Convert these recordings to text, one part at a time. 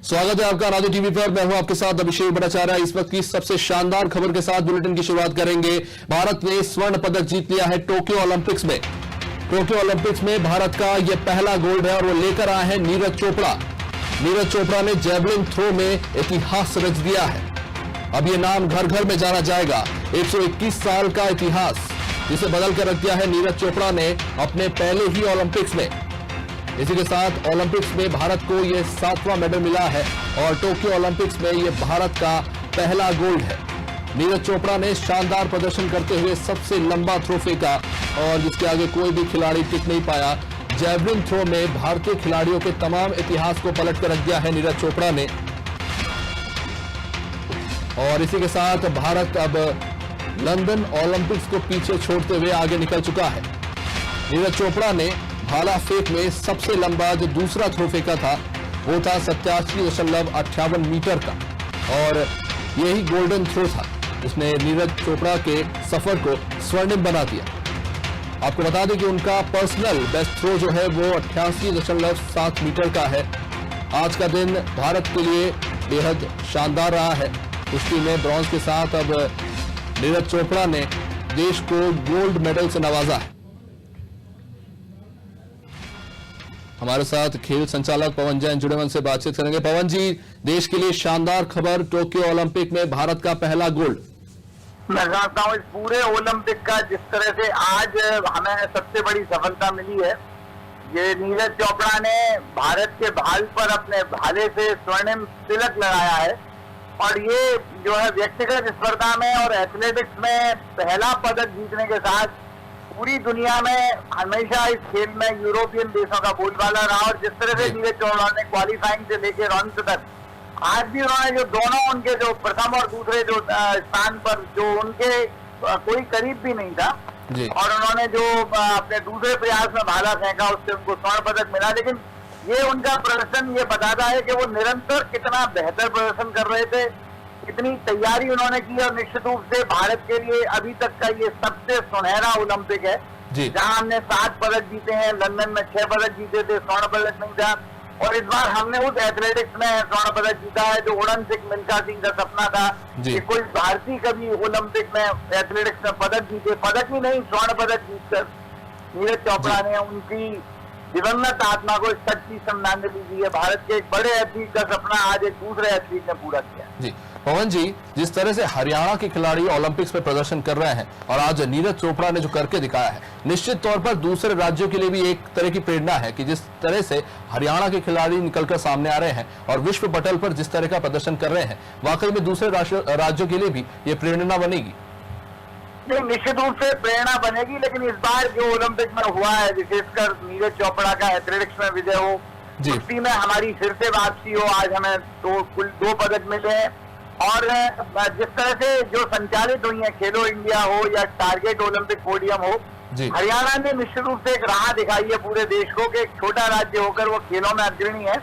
स्वागत है आपका राजू टीवी पर। मैं हूं आपके साथ अभिषेक भट्टाचार्य। इस वक्त की सबसे शानदार खबर के साथ बुलेटिन की शुरुआत करेंगे। भारत ने स्वर्ण पदक जीत लिया है टोक्यो ओलंपिक्स में। टोक्यो ओलंपिक्स में भारत का यह पहला गोल्ड है और वो लेकर आए हैं नीरज चोपड़ा। नीरज चोपड़ा ने जैवलिन थ्रो में इतिहास रच दिया है। अब यह नाम घर घर में जाना जाएगा। 121 साल का इतिहास जिसे बदल कर रख दिया है नीरज चोपड़ा ने अपने पहले ही ओलंपिक्स में। इसी के साथ ओलंपिक्स में भारत को यह 7वां मेडल मिला है और टोक्यो ओलंपिक्स में यह भारत का पहला गोल्ड है। नीरज चोपड़ा ने शानदार प्रदर्शन करते हुए सबसे लंबा थ्रो फेंका और जिसके आगे कोई भी खिलाड़ी टिक नहीं पाया। जैवलिन थ्रो में भारतीय खिलाड़ियों के तमाम इतिहास को पलट कर रख दिया है नीरज चोपड़ा ने। और इसी के साथ भारत अब लंदन ओलंपिक्स को पीछे छोड़ते हुए आगे निकल चुका है। नीरज चोपड़ा ने भाला फेंक में सबसे लंबा जो दूसरा थ्रो फेंका था वो था 87.58 मीटर का और यही गोल्डन थ्रो था जिसने नीरज चोपड़ा के सफर को स्वर्णिम बना दिया। आपको बता दें कि उनका पर्सनल बेस्ट थ्रो जो है वो 88.7 मीटर का है। आज का दिन भारत के लिए बेहद शानदार रहा है। कुश्ती में ब्रॉन्ज के साथ अब नीरज चोपड़ा ने देश को गोल्ड मेडल से नवाजा है। हमारे साथ खेल संचालक पवन जैन जुड़े, उनसे बातचीत करेंगे। पवन जी, देश के लिए शानदार खबर, टोक्यो ओलंपिक में भारत का पहला गोल्ड। मैं समझता हूँ इस पूरे ओलंपिक का जिस तरह से आज हमें सबसे बड़ी सफलता मिली है, ये नीरज चोपड़ा ने भारत के भाल पर अपने भाले से स्वर्णिम तिलक लगाया है। और ये जो है व्यक्तिगत स्पर्धा में और एथलेटिक्स में पहला पदक जीतने के साथ पूरी दुनिया में हमेशा इस खेल में यूरोपियन देशों का बोलबाला रहा। और जिस तरह से नीरज चोपड़ा ने क्वालिफाइंग से लेकर अंत तक आज भी उन्होंने जो दोनों उनके जो प्रथम और दूसरे जो स्थान पर जो उनके कोई करीब भी नहीं था और उन्होंने जो अपने दूसरे प्रयास में भाला फेंका उससे उनको स्वर्ण पदक मिला। लेकिन ये उनका प्रदर्शन ये बताता है कि वो निरंतर कितना बेहतर प्रदर्शन कर रहे थे, कितनी तैयारी उन्होंने की। और निश्चित रूप से भारत के लिए अभी तक का ये सबसे सुनहरा ओलंपिक है जहां हमने 7 पदक जीते हैं। लंदन में 6 पदक जीते थे, स्वर्ण पदक नहीं था। और इस बार हमने उस एथलेटिक्स में स्वर्ण पदक जीता है जो उड़न सिंह मिल्खा सिंह का सपना था कि कोई भारतीय कभी ओलंपिक में एथलेटिक्स में पदक जीते। पदक ही नहीं, स्वर्ण पदक जीतकर नीरज चोपड़ा ने उनकी दिवंगत आत्मा को सच्ची श्रद्धांजलि दी है। भारत के एक बड़े एथलीट का सपना आज एक दूसरे एथलीट ने पूरा किया। जी पवन जी, जिस तरह से हरियाणा के खिलाड़ी ओलंपिक्स में प्रदर्शन कर रहे हैं और आज नीरज चोपड़ा ने जो करके दिखाया है, निश्चित तौर पर दूसरे राज्यों के लिए भी एक तरह की प्रेरणा है कि जिस तरह से हरियाणा के खिलाड़ी निकलकर सामने आ रहे हैं और विश्व पटल पर जिस तरह का प्रदर्शन कर रहे हैं, वाकई में दूसरे राज्यों के लिए भी ये प्रेरणा बनेगी। नहीं, निश्चित रूप से प्रेरणा बनेगी। लेकिन इस बार जो ओलंपिक में हुआ है, विशेषकर नीरज चोपड़ा का एथलेटिक्स में विजय हो, कुश्ती में हमारी फिर से वापसी हो, आज हमें कुल 2 पदक मिले हैं। और जिस तरह से जो संचालित हुई है खेलो इंडिया हो या टारगेट ओलंपिक पोडियम हो, हरियाणा ने निश्चित रूप से एक राह दिखाई है पूरे देश को कि एक छोटा राज्य होकर वो खेलों में अग्रणी है।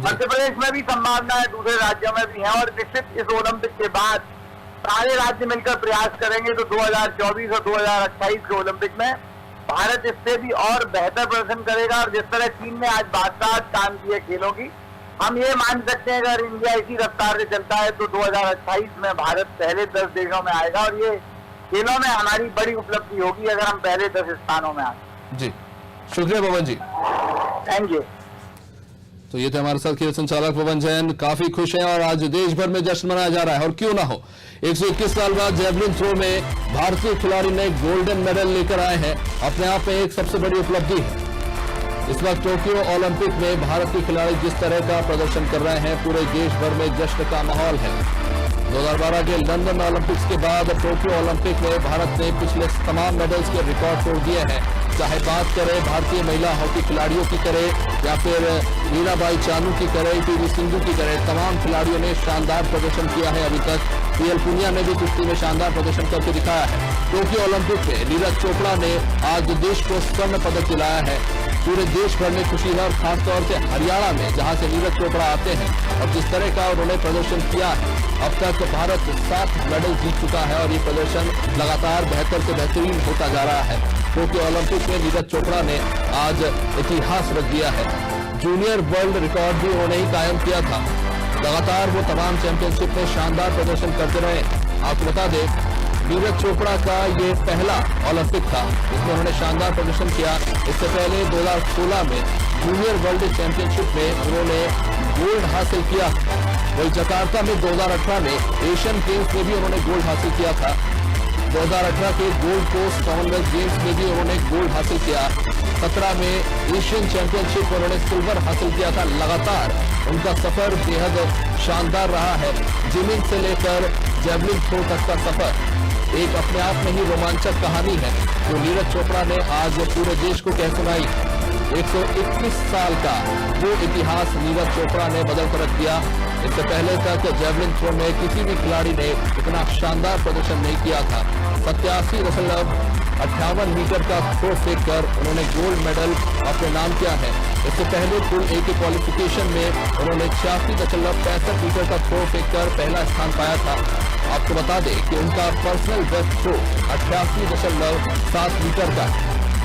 मध्य प्रदेश में भी संभावना है, दूसरे राज्यों में भी है। और निश्चित इस ओलंपिक के बाद सारे राज्य मिलकर प्रयास करेंगे तो 2024 और 2028 के ओलंपिक में भारत इससे भी और बेहतर प्रदर्शन करेगा। और जिस तरह चीन ने आज बादशाह काम किए खेलों की, हम ये मान सकते हैं अगर इंडिया इसी रफ्तार से चलता है तो 2028 में भारत पहले 10 देशों में आएगा। और ये खेलों में हमारी बड़ी उपलब्धि होगी अगर हम पहले 10 स्थानों में आए। जी, शुक्रिया पवन जी। Thank you. तो ये थे हमारे साथ खेल संचालक पवन जैन। काफी खुश हैं और आज देश भर में जश्न मनाया जा रहा है और क्यों ना हो। 121 साल बाद जैवलिन थ्रो में भारतीय खिलाड़ी ने गोल्डन मेडल लेकर आए हैं, अपने आप में एक सबसे बड़ी उपलब्धि है। इस वक्त टोक्यो ओलंपिक में भारत के खिलाड़ी जिस तरह का प्रदर्शन कर रहे हैं, पूरे देश भर में जश्न का माहौल है। 2012 के लंदन ओलंपिक्स के बाद टोक्यो ओलंपिक में भारत ने पिछले तमाम मेडल्स के रिकॉर्ड तोड़ दिए हैं। चाहे बात करें भारतीय महिला हॉकी खिलाड़ियों की करे या फिर मीराबाई चानू की करे, पीवी सिंधु की करे, तमाम खिलाड़ियों ने शानदार प्रदर्शन किया है। अभी तक पीएल पुनिया ने भी कुश्ती में शानदार प्रदर्शन करके दिखाया है। टोक्यो ओलंपिक में नीरज चोपड़ा ने आज देश को स्वर्ण पदक दिलाया है। पूरे देश भर में खुशी है और खासतौर से हरियाणा में जहां से नीरज चोपड़ा आते हैं और जिस तरह का उन्होंने प्रदर्शन किया है, अब तक भारत 7 मेडल जीत चुका है और ये प्रदर्शन लगातार बेहतर से बेहतरीन होता जा रहा है। टोक्यो ओलंपिक में नीरज चोपड़ा ने आज इतिहास रच दिया है। जूनियर वर्ल्ड रिकॉर्ड भी उन्होंने ही कायम किया था। लगातार वो तमाम चैंपियनशिप में शानदार प्रदर्शन करते रहे। आपको बता दें, नीरज चोपड़ा का ये पहला ओलंपिक था जिसमें उन्होंने शानदार प्रदर्शन किया। इससे पहले 2016 में जूनियर वर्ल्ड चैंपियनशिप में उन्होंने गोल्ड हासिल किया। वही जकार्ता में 2018 में एशियन गेम्स में भी उन्होंने गोल्ड हासिल किया था। 2018 के गोल्ड कोस्ट कॉमनवेल्थ गेम्स में भी उन्होंने गोल्ड हासिल किया। 17 में एशियन चैंपियनशिप में उन्होंने सिल्वर हासिल किया था। लगातार उनका सफर बेहद शानदार रहा है। जिमिंग से लेकर जेवलिन थ्रो तक का सफर एक अपने आप में ही रोमांचक कहानी है जो नीरज चोपड़ा ने आज पूरे देश को कह सुनाई। 121 साल का वो इतिहास नीरज चोपड़ा ने बदल कर रख दिया। इससे पहले तक जेवलिन थ्रो में किसी भी खिलाड़ी ने इतना शानदार प्रदर्शन नहीं किया था। 87.58 मीटर का थ्रो फेंक कर उन्होंने गोल्ड मेडल अपने नाम किया है। इससे पहले पुल ए के क्वालिफिकेशन में उन्होंने 86.65 मीटर का थ्रो फेंक कर पहला स्थान पाया था। आपको बता दें कि उनका पर्सनल बेस्ट थ्रो 88.7 मीटर का।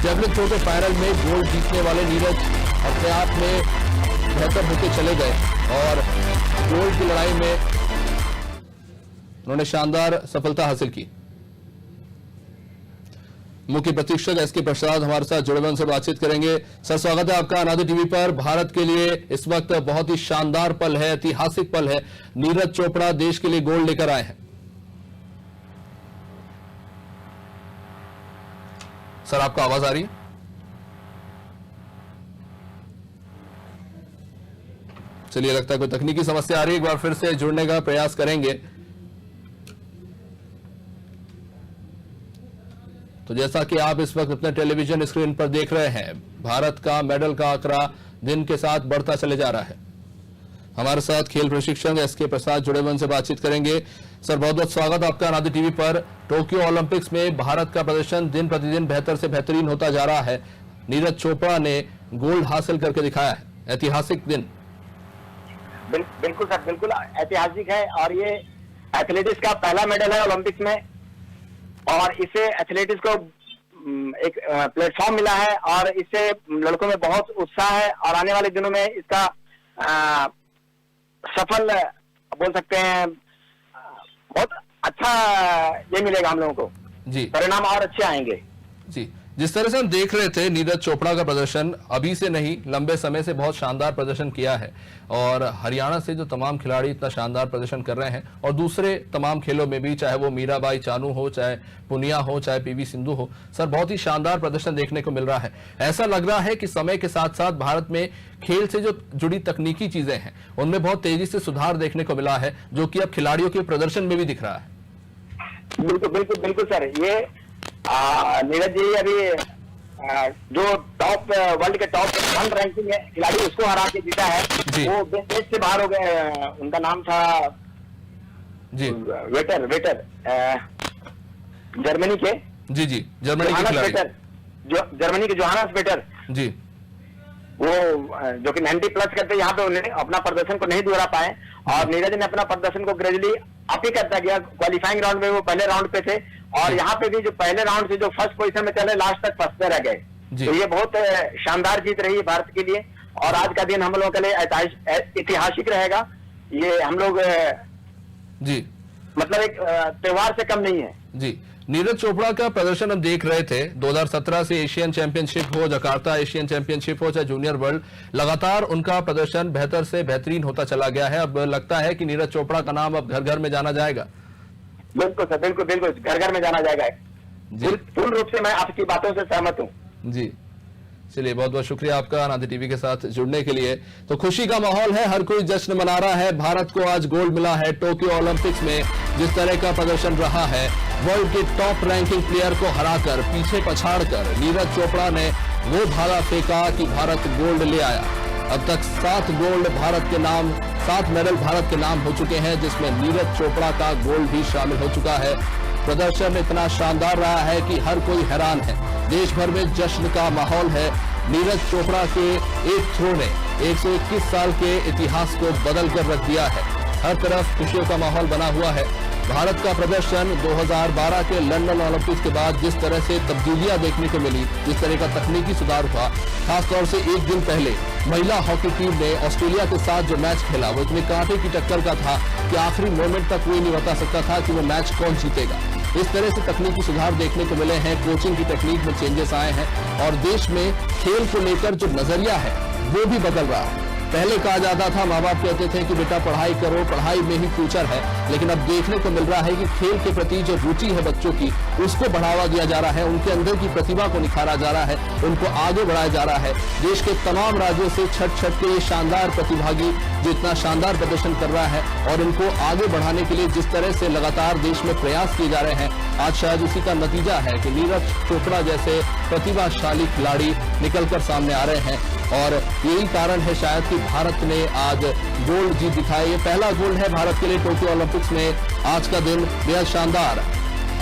जेवलिन थ्रो के फाइनल में गोल्ड जीतने वाले नीरज अपने आप में बेहतर होते चले गए और गोल्ड की लड़ाई में उन्होंने शानदार सफलता हासिल की। मुख्य प्रशिक्षक एसके प्रसाद हमारे साथ जुड़े हुए उनसे बातचीत करेंगे। सर, स्वागत है आपका अनादि टीवी पर। भारत के लिए इस वक्त बहुत ही शानदार पल है, ऐतिहासिक पल है। नीरज चोपड़ा देश के लिए गोल्ड लेकर आए हैं। सर, आपको आवाज आ रही है? चलिए, लगता है कोई तकनीकी समस्या आ रही है। एक बार फिर से जुड़ने का प्रयास करेंगे। तो जैसा कि आप इस वक्त अपने टेलीविजन स्क्रीन पर देख रहे हैं, भारत का मेडल का आंकड़ा दिन के साथ बढ़ता चले जा रहा है। हमारे साथ खेल प्रशिक्षक एसके प्रसाद जुड़े हुए उनसे बातचीत करेंगे। सर, बहुत बहुत स्वागत आपका अनादि टीवी पर। टोक्यो ओलंपिक्स में भारत का प्रदर्शन दिन प्रतिदिन बेहतर से बेहतरीन होता जा रहा है। नीरज चोपड़ा ने गोल्ड हासिल करके दिखाया है। ऐतिहासिक दिन। बिल्कुल सर, बिल्कुल ऐतिहासिक है और ये एथलेटिक्स का पहला मेडल है ओलंपिक्स में और इससे एथलेटिक्स को एक प्लेटफॉर्म मिला है और इससे लड़कों में बहुत उत्साह है और आने वाले दिनों में इसका सफल बोल सकते हैं, बहुत अच्छा ये मिलेगा हम लोगों को जी, परिणाम और अच्छे आएंगे जी। जिस तरह से हम देख रहे थे, नीरज चोपड़ा का प्रदर्शन अभी से नहीं, लंबे समय से बहुत शानदार प्रदर्शन किया है और हरियाणा से जो तमाम खिलाड़ी इतना शानदार प्रदर्शन कर रहे हैं और दूसरे तमाम खेलों में भी, चाहे वो मीराबाई चानू हो, चाहे पुनिया हो, चाहे पीवी सिंधु हो, सर बहुत ही शानदार प्रदर्शन देखने को मिल रहा है। ऐसा लग रहा है कि समय के साथ साथ भारत में खेल से जो जुड़ी तकनीकी चीजें हैं उनमें बहुत तेजी से सुधार देखने को मिला है, जो कि अब खिलाड़ियों के प्रदर्शन में भी दिख रहा है। बिल्कुल बिल्कुल बिल्कुल सर, ये नीरज जी अभी जो टॉप वर्ल्ड के टॉप 1 रैंकिंग है खिलाड़ी उसको हरा के जीता है। वो देश से बाहर हो गए, उनका नाम था जी वेटर जर्मनी के जी जर्मनी के खिलाड़ी, जर्मनी के जोहानस वेटर जी, वो जो कि 90 प्लस करते यहाँ पे उन्होंने अपना प्रदर्शन को नहीं दोहरा पाए और नीरज ने अपना प्रदर्शन को ग्रेजुअली अप ही करता गया। क्वालिफाइंग राउंड में वो पहले राउंड पे थे और यहाँ पे भी जो पहले राउंड से जो फर्स्ट पोजीशन में चले लास्ट तक फर्स्ट पे रह गए। तो ये बहुत शानदार जीत रही है भारत के लिए और आज का दिन हम लोगों के लिए ऐतिहासिक रहेगा। ये हम लोग जी मतलब एक त्योहार से कम नहीं है जी। नीरज चोपड़ा का प्रदर्शन हम देख रहे थे 2017 से एशियन चैंपियनशिप हो, जकार्ता एशियन चैंपियनशिप हो, चाहे जूनियर वर्ल्ड, लगातार उनका प्रदर्शन बेहतर से बेहतरीन होता चला गया है। अब लगता है कि नीरज चोपड़ा का नाम अब घर घर में जाना जाएगा। बिल्कुल सर, बिल्कुल बिल्कुल घर घर में जाना जाएगा। पूर्ण रूप से मैं आपकी बातों से सहमत हूँ जी। चलिए, बहुत बहुत शुक्रिया आपका अनादि टीवी के साथ जुड़ने के लिए। तो खुशी का माहौल है, हर कोई जश्न मना रहा है। भारत को आज गोल्ड मिला है। टोक्यो ओलंपिक्स में जिस तरह का प्रदर्शन रहा है, वर्ल्ड के टॉप रैंकिंग प्लेयर को हराकर, पीछे पछाड़कर नीरज चोपड़ा ने वो भाला फेंका कि भारत गोल्ड ले आया। अब तक 7 गोल्ड भारत के नाम, 7 मेडल भारत के नाम हो चुके हैं, जिसमें नीरज चोपड़ा का गोल्ड भी शामिल हो चुका है। प्रदर्शन इतना शानदार रहा है कि हर कोई हैरान है। देश भर में जश्न का माहौल है। नीरज चोपड़ा के एक थ्रो ने 121 साल के इतिहास को बदल कर रख दिया है। हर तरफ खुशियों का माहौल बना हुआ है। भारत का प्रदर्शन 2012 के लंदन ओलंपिक्स के बाद जिस तरह से तब्दीलियां देखने को मिली, जिस तरह का तकनीकी सुधार हुआ, खासतौर से एक दिन पहले महिला हॉकी टीम ने ऑस्ट्रेलिया के साथ जो मैच खेला वो इतने कांटे की टक्कर का था कि आखिरी मोमेंट तक कोई नहीं बता सकता था कि वो मैच कौन जीतेगा। इस तरह से तकनीकी सुधार देखने को मिले हैं, कोचिंग की टेक्निक में चेंजेस आए हैं और देश में खेल को लेकर जो नजरिया है वो भी बदल रहा है। पहले कहा जाता था, माँ बाप कहते थे कि बेटा पढ़ाई करो, पढ़ाई में ही फ्यूचर है, लेकिन अब देखने को मिल रहा है कि खेल के प्रति जो रुचि है बच्चों की उसको बढ़ावा दिया जा रहा है, उनके अंदर की प्रतिभा को निखारा जा रहा है, उनको आगे बढ़ाया जा रहा है। देश के तमाम राज्यों से छट छट के ये शानदार प्रतिभागी जो इतना शानदार प्रदर्शन कर रहा है और इनको आगे बढ़ाने के लिए जिस तरह से लगातार देश में प्रयास किए जा रहे हैं, आज शायद उसी का नतीजा है कि नीरज चोपड़ा जैसे प्रतिभाशाली खिलाड़ी निकलकर सामने आ रहे हैं और यही कारण है शायद कि भारत ने आज गोल्ड जीत दिखाया। ये पहला गोल्ड है भारत के लिए टोक्यो ओलंपिक्स में। आज का दिन बेहद शानदार,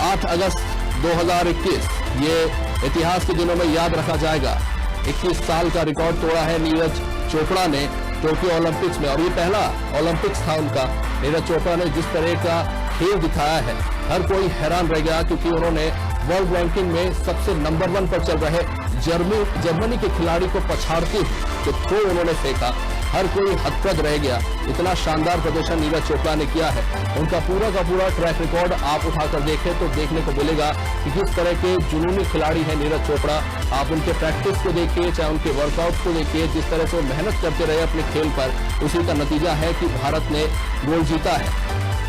8 अगस्त 2021, ये इतिहास के दिनों में याद रखा जाएगा। 21 साल का रिकॉर्ड तोड़ा है नीरज चोपड़ा ने टोक्यो ओलंपिक्स में और ये पहला ओलंपिक्स था उनका। नीरज चोपड़ा ने जिस तरह का खेल दिखाया है, हर कोई हैरान रह गया क्योंकि उन्होंने वर्ल्ड रैंकिंग में सबसे नंबर 1 पर चल रहे जर्मनी के खिलाड़ी को पछाड़ते हुए जो थ्रो उन्होंने फेंका, हर कोई हतप्रद रह गया। इतना शानदार प्रदर्शन नीरज चोपड़ा ने किया है। उनका पूरा का पूरा ट्रैक रिकॉर्ड आप उठाकर देखें तो देखने को मिलेगा कि किस तरह के जुनूनी खिलाड़ी हैं नीरज चोपड़ा। आप उनके प्रैक्टिस को देखिए, चाहे उनके वर्कआउट को देखिए, जिस तरह से वो मेहनत करते रहे अपने खेल पर, उसी का नतीजा है कि भारत ने गोल्ड जीता है।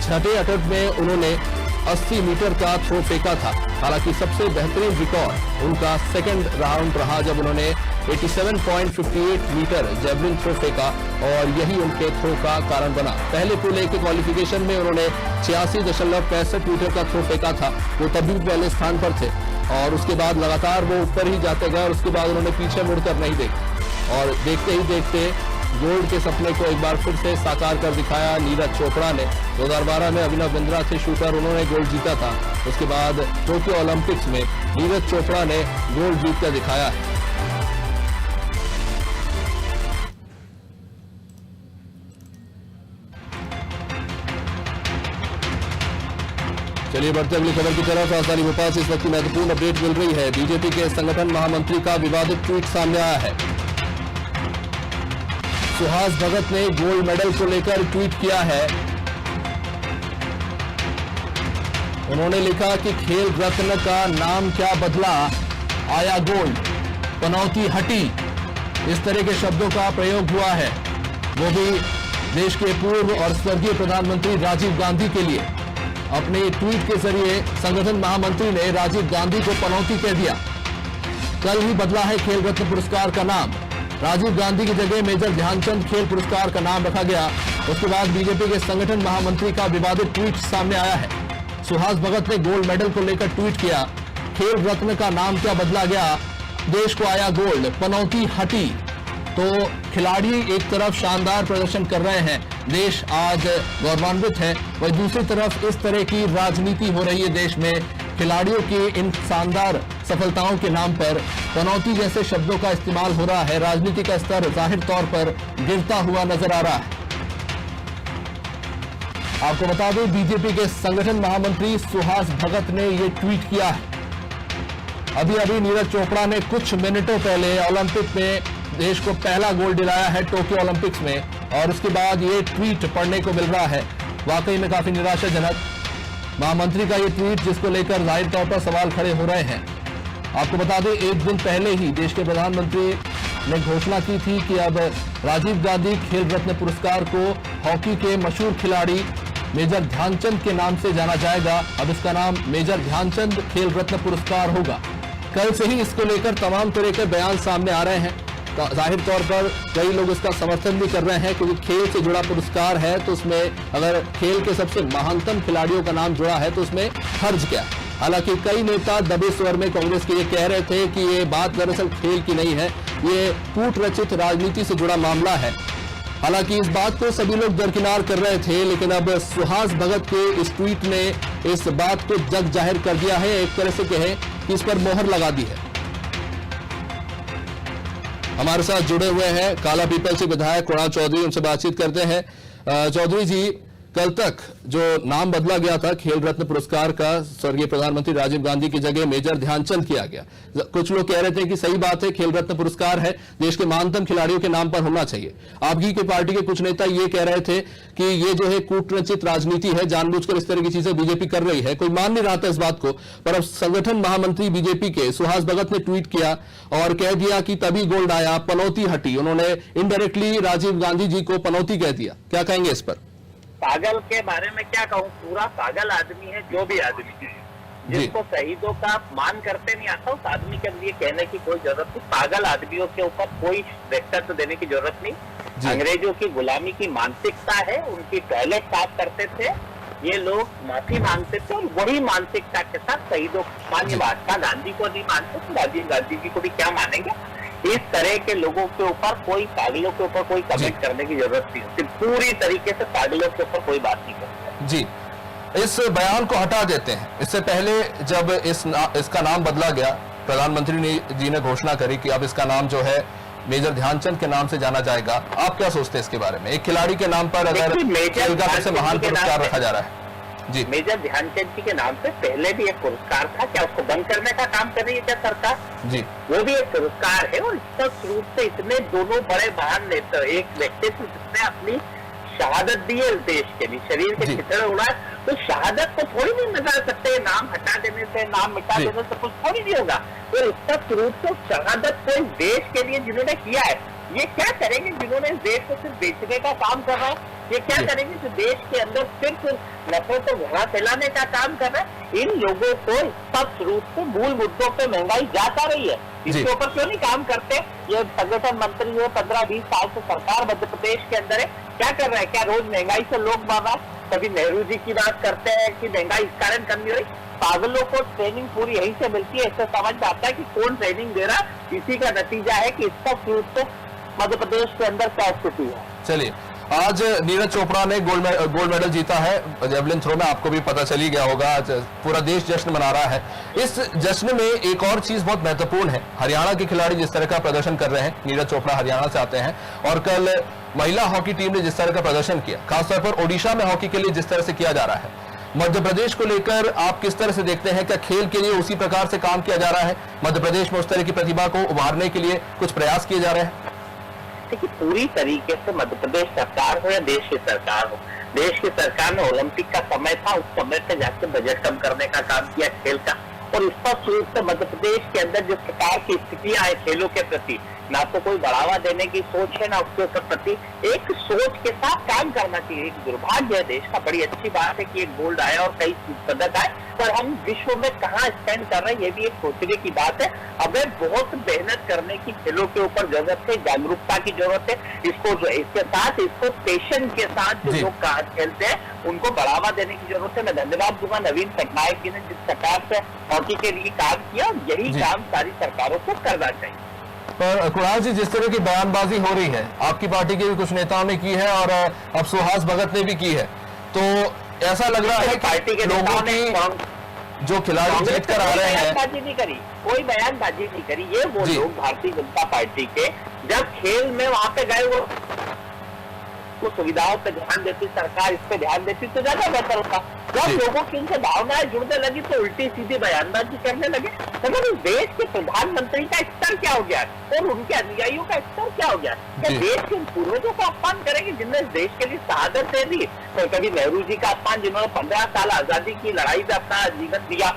छठे अटेम्प्ट में उन्होंने 80 मीटर का थ्रो फेंका था। हालांकि सबसे बेहतरीन रिकॉर्ड उनका सेकंड राउंड रहा जब उन्होंने 87.58 मीटर जेवलिन थ्रो फेंका और यही उनके थ्रो का कारण बना। पहले पूल ए के क्वालिफिकेशन में उन्होंने 86.65 मीटर का थ्रो फेंका था, वो तभी भी पहले स्थान पर थे और उसके बाद लगातार वो ऊपर ही जाते गए और उसके बाद उन्होंने पीछे मुड़कर नहीं देखा और देखते ही देखते गोल्ड के सपने को एक बार फिर से साकार कर दिखाया नीरज चोपड़ा ने। 2012 में अभिनव बिंद्रा थे शूटर, उन्होंने गोल्ड जीता था। उसके बाद टोक्यो ओलंपिक्स में नीरज चोपड़ा ने गोल्ड जीतकर दिखाया है। चलिए बढ़ते अगली खबर की तरफ। राजधानी भोपाल से इस वक्त की महत्वपूर्ण अपडेट मिल रही है। बीजेपी के संगठन महामंत्री का विवादित ट्वीट सामने आया है। सुहास भगत ने गोल्ड मेडल को लेकर ट्वीट किया है। उन्होंने लिखा कि खेल रत्न का नाम क्या बदला, आया गोल्ड, पनौती हटी, इस तरह के शब्दों का प्रयोग हुआ है, वो भी देश के पूर्व और स्वर्गीय प्रधानमंत्री राजीव गांधी के लिए। अपने ट्वीट के जरिए संगठन महामंत्री ने राजीव गांधी को पनौती कह दिया। कल ही बदला है खेल रत्न पुरस्कार का नाम, राजीव गांधी की जगह मेजर ध्यानचंद खेल पुरस्कार का नाम रखा गया। उसके बाद बीजेपी के संगठन महामंत्री का विवादित ट्वीट सामने आया है। सुहास भगत ने गोल्ड मेडल को लेकर ट्वीट किया, खेल रत्न का नाम क्या बदला गया, देश को आया गोल्ड, पनौती हटी। तो खिलाड़ी एक तरफ शानदार प्रदर्शन कर रहे हैं, देश आज गौरवान्वित है, वहीं दूसरी तरफ इस तरह की राजनीति हो रही है देश में। खिलाड़ियों की इन शानदार सफलताओं के नाम पर पनौती जैसे शब्दों का इस्तेमाल हो रहा है। राजनीति का स्तर जाहिर तौर पर गिरता हुआ नजर आ रहा है। आपको बता दें, बीजेपी के संगठन महामंत्री सुहास भगत ने ये ट्वीट किया है। अभी अभी नीरज चोपड़ा ने कुछ मिनटों पहले ओलंपिक में देश को पहला गोल्ड दिलाया है टोक्यो ओलंपिक्स में और उसके बाद ये ट्वीट पढ़ने को मिल रहा है। वाकई में काफी निराशाजनक महामंत्री का ये ट्वीट, जिसको लेकर जाहिर तौर पर सवाल खड़े हो रहे हैं। आपको बता दें, एक दिन पहले ही देश के प्रधानमंत्री ने घोषणा की थी कि अब राजीव गांधी खेल रत्न पुरस्कार को हॉकी के मशहूर खिलाड़ी मेजर ध्यानचंद के नाम से जाना जाएगा। अब इसका नाम मेजर ध्यानचंद खेल रत्न पुरस्कार होगा। कल से ही इसको लेकर तमाम तरह के बयान सामने आ रहे हैं। जाहिर तौर पर कई लोग इसका समर्थन भी कर रहे हैं क्योंकि खेल से जुड़ा पुरस्कार है, तो उसमें अगर खेल के सबसे महानतम खिलाड़ियों का नाम जुड़ा है तो उसमें हर्ज क्या है। हालांकि कई नेता दबे स्वर में कांग्रेस के ये कह रहे थे कि ये बात दरअसल खेल की नहीं है, ये कूट रचित राजनीति से जुड़ा मामला है। हालांकि इस बात को सभी लोग दरकिनार कर रहे थे, लेकिन अब सुहास भगत के इस ट्वीट ने इस बात को जग जाहिर कर दिया है। एक तरह से कहें कि इस पर मोहर लगा दी है। हमारे साथ जुड़े हुए हैं काला पीपल से विधायक कुणाल चौधरी, उनसे बातचीत करते हैं। चौधरी जी, कल तक जो नाम बदला गया था खेल रत्न पुरस्कार का, स्वर्गीय प्रधानमंत्री राजीव गांधी की जगह मेजर ध्यानचंद किया गया। कुछ लोग कह रहे थे कि सही बात है, खेल रत्न पुरस्कार है, देश के महानतम खिलाड़ियों के नाम पर होना चाहिए। आपकी के पार्टी के कुछ नेता ये कह रहे थे कि ये जो है कूटरचित राजनीति है, जानबूझकर इस तरह की चीजें बीजेपी कर रही है। कोई मान नहीं रहा था इस बात को, पर अब संगठन महामंत्री बीजेपी के सुहास भगत ने ट्वीट किया और कह दिया कि तभी गोल्ड आया, पनौती हटी। उन्होंने इनडायरेक्टली राजीव गांधी जी को पनौती कह दिया। क्या कहेंगे इस पर? पागल के बारे में क्या कहूँ, पूरा पागल आदमी है जो भी आदमी है, जिसको शहीदों का मान करते नहीं आता उस आदमी के लिए कहने की कोई जरूरत नहीं। पागल आदमियों के ऊपर कोई व्यक्तित्व देने की जरूरत नहीं। अंग्रेजों की गुलामी की मानसिकता है, उनकी टॉयलेट साफ करते थे ये लोग, माफी मांगते थे और वही मानसिकता के साथ शहीदों माननीय महात्मा गांधी को नहीं मानते तो राजीव गांधी जी को भी क्या मानेंगे। इस तरह के लोगों के ऊपर, कोई पागलों के ऊपर कोई कमेंट करने की जरूरत नहीं होती। पूरी तरीके से पागलों के ऊपर कोई बात नहीं करता। जी, इस बयान को हटा देते हैं। इससे पहले जब इसका नाम बदला गया, प्रधानमंत्री जी ने घोषणा करी कि अब इसका नाम जो है मेजर ध्यानचंद के नाम से जाना जाएगा। आप क्या सोचते हैं इसके बारे में? एक खिलाड़ी के नाम पर अगर खेल का सबसे महान पुरस्कार रखा जा रहा है। जी, मेजर ध्यानचंद जी के नाम से पहले भी एक पुरस्कार था, क्या उसको बंद करने का काम कर रही है क्या सरकार? जी, वो भी एक पुरस्कार है और स्पष्ट रूप से इतने दोनों बड़े महान नेता, एक व्यक्तित्व जिसने अपनी शहादत दी है देश के लिए, शरीर के चित्रण उड़ाए, तो शहादत को थोड़ी नहीं मिटा सकते। नाम हटा देने से, नाम मिटा देने से कुछ थोड़ी नहीं होगा। तो स्पष्ट रूप से शहादत को इस देश के लिए जिन्होंने किया है, ये क्या करेंगे जिन्होंने इस देश को सिर्फ बेचने का काम कर रहा है? ये क्या करेंगे जो देश के अंदर सिर्फ नफरत और घृणा फैलाने का काम कर रहा है? इन लोगों को स्पष्ट रूप से मूल मुद्दों पे महंगाई जाता रही है, इसके ऊपर क्यों नहीं काम करते? ये संगठन मंत्री है, 15-20 साल से सरकार मध्य प्रदेश के अंदर है, क्या कर रहा है? क्या रोज महंगाई से लोग मर रहा है? कभी नेहरू जी की बात करते हैं कि महंगाई इस कारण कम नहीं हो रही। पागलों को ट्रेनिंग पूरी यहीं से मिलती है, इससे समझ में आता है कि कौन ट्रेनिंग दे रहा है। इसी का नतीजा है कि स्पष्ट रूप से मध्य प्रदेश के अंदर क्या स्थिति है। चलिए, आज नीरज चोपड़ा ने गोल्ड मेडल जीता है जेवलिन थ्रो में। आपको भी पता चल ही गया होगा, आज पूरा देश जश्न मना रहा है। इस जश्न में एक और चीज बहुत महत्वपूर्ण है, हरियाणा के खिलाड़ी जिस तरह का प्रदर्शन कर रहे हैं। नीरज चोपड़ा हरियाणा से आते हैं और कल महिला हॉकी टीम ने जिस तरह का प्रदर्शन किया, खासतौर पर ओडिशा में हॉकी के लिए जिस तरह से किया जा रहा है, मध्य प्रदेश को लेकर आप किस तरह से देखते हैं? क्या खेल के लिए उसी प्रकार से काम किया जा रहा है? मध्य प्रदेश में उस तरह की प्रतिभा को उभारने के लिए कुछ प्रयास किए जा रहे हैं? देखिए, पूरी तरीके से मध्य प्रदेश सरकार हो या देश की सरकार हो, देश की सरकार ने ओलंपिक का समय था, उस समय पे जाकर बजट कम करने का काम किया खेल का। और स्पष्ट रूप से मध्य प्रदेश के अंदर जिस प्रकार की स्थितियां है खेलों के प्रति, ना तो कोई बढ़ावा देने की सोच है, ना उसके प्रति एक सोच के साथ काम करना चाहिए। एक दुर्भाग्य है देश का। बड़ी अच्छी बात है कि एक गोल्ड आया और कई पदक आए, पर हम विश्व में कहाँ स्टैंड कर रहे हैं ये भी एक सोचने की बात है। हमें बहुत मेहनत करने की खेलों के ऊपर जरूरत है, जागरूकता की जरूरत है। इसके साथ इसको पेशन के साथ जो लोग खेलते हैं उनको बढ़ावा देने की जरूरत है। मैं धन्यवाद दूंगा नवीन पटनायक जी ने जिस सरकार से हॉकी के लिए काम किया, यही काम सारी सरकारों को करना चाहिए। पर कुणाल जी, जिस तरह की बयानबाजी हो रही है, आपकी पार्टी के भी कुछ नेताओं ने की है और अब सुहास भगत ने भी की है, तो ऐसा लग रहा है पार्टी के लोगों की जो खिलाड़ी जीत कर आ रहे हैं, बयानबाजी नहीं करी, कोई बयानबाजी नहीं करी। ये वो लोग भारतीय जनता पार्टी के जब खेल में वहां पे गए, वो सुविधाओं पे ध्यान देती सरकार, इस पे ध्यान देती तो ज्यादा बेहतर होता। जब लोगों की उनसे भावनाएं जुड़ने लगी तो उल्टी सीधी बयानबाजी करने लगे। मतलब इस देश के प्रधानमंत्री का स्तर क्या हो गया और उनके अनुयायियों का स्तर क्या हो गया? क्या देश के पूर्वजों का अपमान करेंगे जिनने इस देश के लिए शहादत दे दी? तो कभी नेहरू जी का अपमान, जिन्होंने 15 साल आजादी की लड़ाई में अपना जीवन दिया,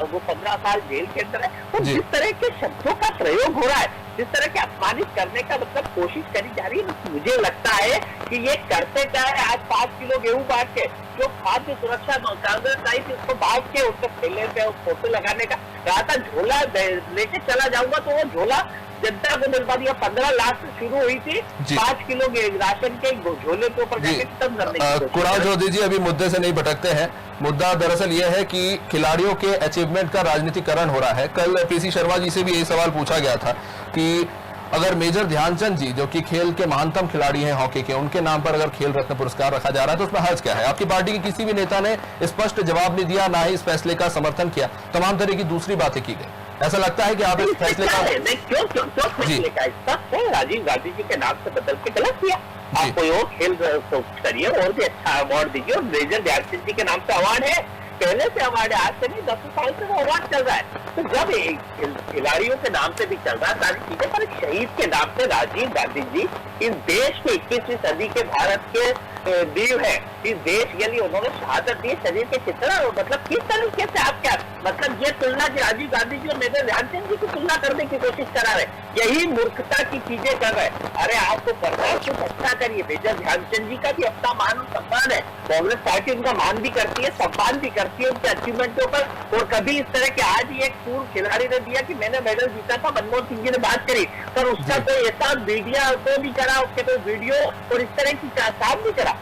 वो 15 साल जेल के अंदर है। तो जिस तरह के शब्दों का प्रयोग हो रहा है, जिस तरह के अपमानित करने का मतलब कोशिश करी जा रही है, मुझे लगता है कि ये करते क्या है। आज 5 किलो गेहूं बांट के जो खाद्य सुरक्षा कांग्रेस आई थी उसको बांट के उसके ठेले पे फोटो लगाने का कहा था, झोला लेके चला जाऊंगा, तो वो झोला जनता को मिलवा दिया। 15 लाख से शुरू हुई थी, 5 किलो राशन के झोले के ऊपर खत्म करने की। कुणाल चौधरी जी, अभी मुद्दे से नहीं भटकते हैं। मुद्दा दरअसल यह है कि खिलाड़ियों के अचीवमेंट का राजनीतिकरण हो रहा है। कल पीसी शर्मा जी से भी यही सवाल पूछा गया था कि अगर मेजर ध्यानचंद जी, जो कि खेल के महानतम खिलाड़ी हैं हॉकी के, उनके नाम पर अगर खेल रत्न पुरस्कार रखा जा रहा है तो उसमें हर्ज क्या है? आपकी पार्टी के किसी भी नेता ने स्पष्ट जवाब नहीं दिया, ना ही इस फैसले का समर्थन किया। तमाम तरह की दूसरी बातें की गई। ऐसा लगता है कि आप इस फैसले का क्यों फैसले का राजीव गांधी जी के नाम से बदल के गलत किया। आप कोई और खेल करिए और भी अच्छा अवार्ड दीजिए। और मेजर ध्यानचंद जी के नाम से अवार्ड है, पहले से अवार्ड है, आज से नहीं 10 साल से वो अवार्ड चल रहा है। तो जब खिलाड़ियों के नाम से भी चल रहा है सारी चीजें, पर एक शहीद के नाम से राजीव गांधी जी इस देश के 21वीं सदी के भारत के दीव है, इस देश के लिए उन्होंने शहादत दी, शरीर के चित्रण। मतलब किस तरीके से आप क्या मतलब ये तुलना की राजीव गांधी जी और मेजर ध्यानचंद जी की तुलना करने की कोशिश करा रहे, यही मूर्खता की चीजें कर रहे। अरे आपको करना है कुछ अच्छा करिए। मेजर ध्यानचंद जी का भी अपना मान और सम्मान है, कांग्रेस पार्टी उनका मान भी करती है, सम्मान भी करती है उनके अचीवमेंट के ऊपर। और कभी इस तरह के आज ही एक पूर्व खिलाड़ी ने दिया कि मैंने मेडल जीता था, मनमोहन सिंह जी ने बात करी, पर उसका कोई ऐसा मीडिया को भी करा, उसके कोई वीडियो और इस तरह की साफ भी करा।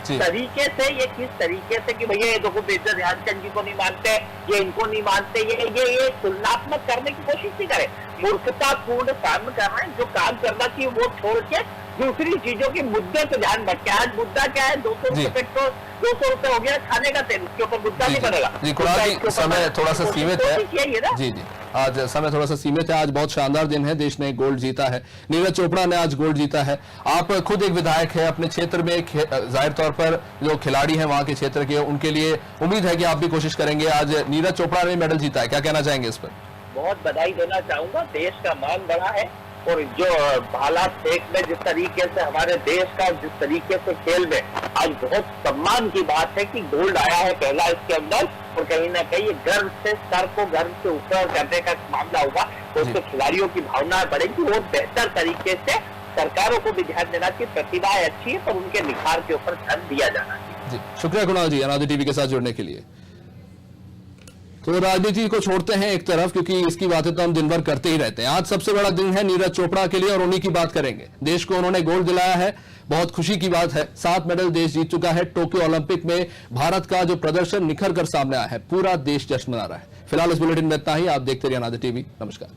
तरीके से ये किस तरीके से कि भैया ये देखो मेजर ध्यानचंद जी को नहीं मानते, ये इनको नहीं मानते, ये तुलनात्मक करने की कोशिश नहीं करे, मूर्खतापूर्ण काम कर रहे हैं। जो काम करना चाहिए वो छोड़ के दूसरी चीजों के मुद्दे पे ध्यान भटके। आज मुद्दा क्या है? 200 रुपए पेट्रोल, 200 रुपए हो गया खाने का तेल, उसके ऊपर मुद्दा नहीं बनेगा। जी कुणाल जी, समय थोड़ा सा सीमित है। जी जी, आज समय थोड़ा सा सीमित है। आज बहुत शानदार दिन है, देश ने गोल्ड जीता है, नीरज चोपड़ा ने आज गोल्ड जीता है। आप खुद एक विधायक है, अपने क्षेत्र में जाहिर तौर पर जो खिलाड़ी हैं वहां के क्षेत्र के, उनके लिए उम्मीद है कि आप भी कोशिश करेंगे। आज नीरज चोपड़ा ने मेडल जीता है, क्या कहना चाहेंगे इस पर? बहुत बधाई देना चाहूंगा, देश का मान बढ़ा है। और जो भाला फेंक में जिस तरीके से हमारे देश का, जिस तरीके से खेल में आज बहुत सम्मान की बात है कि गोल्ड आया है पहला इसके अंदर। और कहीं ना कहीं गर्व से सर को गर्व से ऊपर करने का मामला होगा, तो उससे खिलाड़ियों की भावना बढ़ेगी। वो बेहतर तरीके से सरकारों को भी ध्यान देना चाहिए, प्रतिभाएं अच्छी है पर उनके निखार के ऊपर ध्यान दिया जाना चाहिए। जी शुक्रिया कुणाल जी अनादि टीवी के साथ जुड़ने के लिए। तो राजनीति को छोड़ते हैं एक तरफ, क्योंकि इसकी बातें तो हम दिन भर करते ही रहते हैं। आज सबसे बड़ा दिन है नीरज चोपड़ा के लिए और उन्हीं की बात करेंगे। देश को उन्होंने गोल्ड दिलाया है, बहुत खुशी की बात है। 7 मेडल देश जीत चुका है। टोक्यो ओलंपिक में भारत का जो प्रदर्शन निखर कर सामने आया है, पूरा देश जश्न मना रहा है। फिलहाल इस बुलेटिन में इतना ही। आप देखते रहिए अनादि टीवी। नमस्कार।